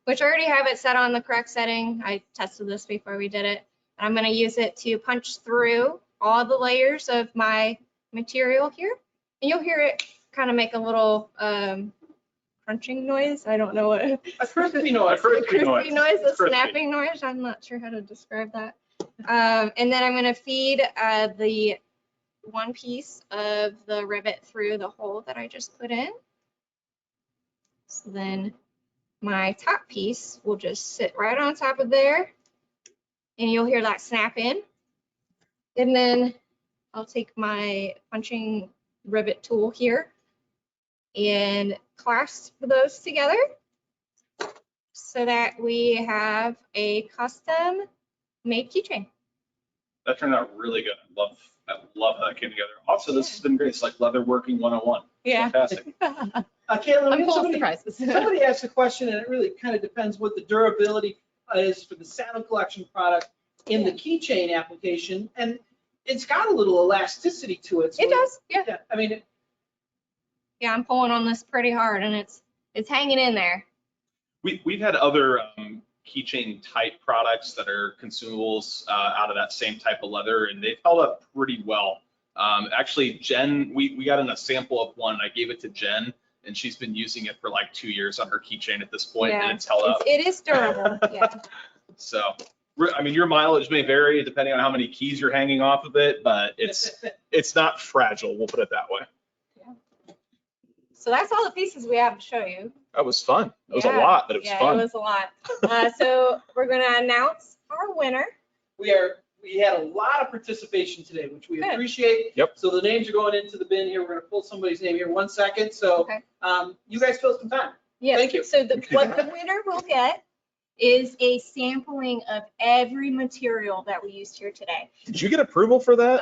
which I already have it set on the correct setting. I tested this before we did it. I'm going to use it to punch through all the layers of my material here. And you'll hear it kind of make a little crunching noise. I don't know what. A crispy noise. A crispy noise. Crispy noise, a Crispy. snapping noise. I'm not sure how to describe that. And then I'm going to feed the one piece of the rivet through the hole that I just put in. So then my top piece will just sit right on top of there, and you'll hear that snap in. And then I'll take my punching rivet tool here and clasp those together so that we have a custom made keychain. That turned out really good. I love how that came together. Also, this has been great. It's like leather working 101. Yeah. Fantastic. Caitlin, I'm full of somebody, surprises. somebody asked a question, and it really kind of depends what the durability is for the Saddle Collection product in the keychain application. And it's got a little elasticity to it. So It does, yeah. Yeah, I mean, Yeah, I'm pulling on this pretty hard, and it's hanging in there. We've had other keychain type products that are consumables out of that same type of leather, and they've held up pretty well. Actually, Jen, we got in a sample of one. I gave it to Jen, and she's been using it for like 2 years on her keychain at this point, Yeah, and it's held up. It is durable, yeah. So, I mean, your mileage may vary depending on how many keys you're hanging off of it, but it's not fragile. We'll put it that way. So that's all the pieces we have to show you. That was fun. It was a Yeah, lot, but it was yeah, fun. it was a lot. So we're gonna announce our winner. we had a lot of participation today, which we Good. appreciate. Yep. So the names are going into the bin here. We're gonna pull somebody's name here 1 second. So Okay. you guys fill some time. Yes. Thank you. So what the winner will get is a sampling of every material that we used here today. Did you get approval for that?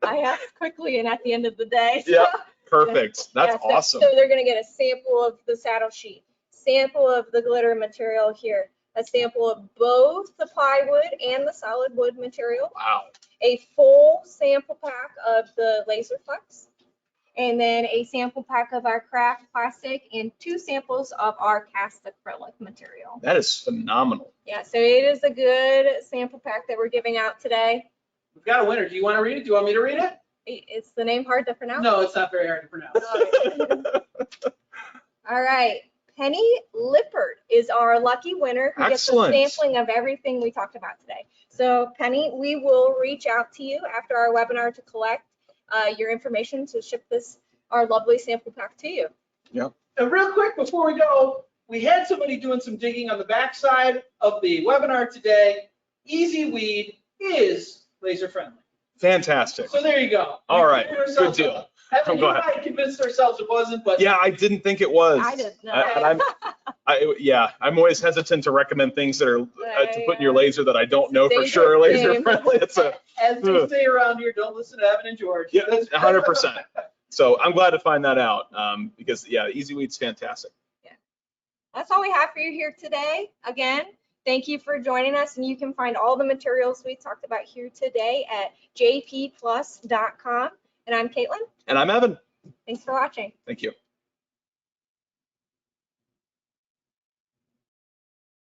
I asked quickly and at the end of the day. so- Yeah, perfect. That's Yeah, so- awesome. So they're gonna get a sample of the saddle sheet, sample of the glitter material here, a sample of both the plywood and the solid wood material, Wow. a full sample pack of the laser flex, and then a sample pack of our craft plastic and 2 samples of our cast acrylic material. That is phenomenal. Yeah, so it is a good sample pack that we're giving out today. We've got a winner. Do you want to read it? Do you want me to read it? Is the name hard to pronounce? No, it's not very hard to pronounce. All right, Penny Lippard is our lucky winner who gets a Excellent. sampling of everything we talked about today. So Penny, we will reach out to you after our webinar to collect your information to ship our lovely sample pack to you. And real quick before we go, we had somebody doing some digging on the backside of the webinar today. Easy Weed is laser friendly. Fantastic. So there you go. All right, We figured good ourselves deal. out. Evan, I'm you glad. might have convinced ourselves it wasn't, but Yeah, I didn't think it was. I didn't know. I'm always hesitant to recommend things that are to put in your laser that I don't know for Dangerous sure are laser game. friendly. It's as they say around here, don't listen to Evan and George. yeah, 100%. So I'm glad to find that out because yeah, Easy Weed's fantastic. That's all we have for you here today. Again, thank you for joining us, and you can find all the materials we talked about here today at jpplus.com. And I'm Caitlin. And I'm Evan. Thanks for watching. Thank you.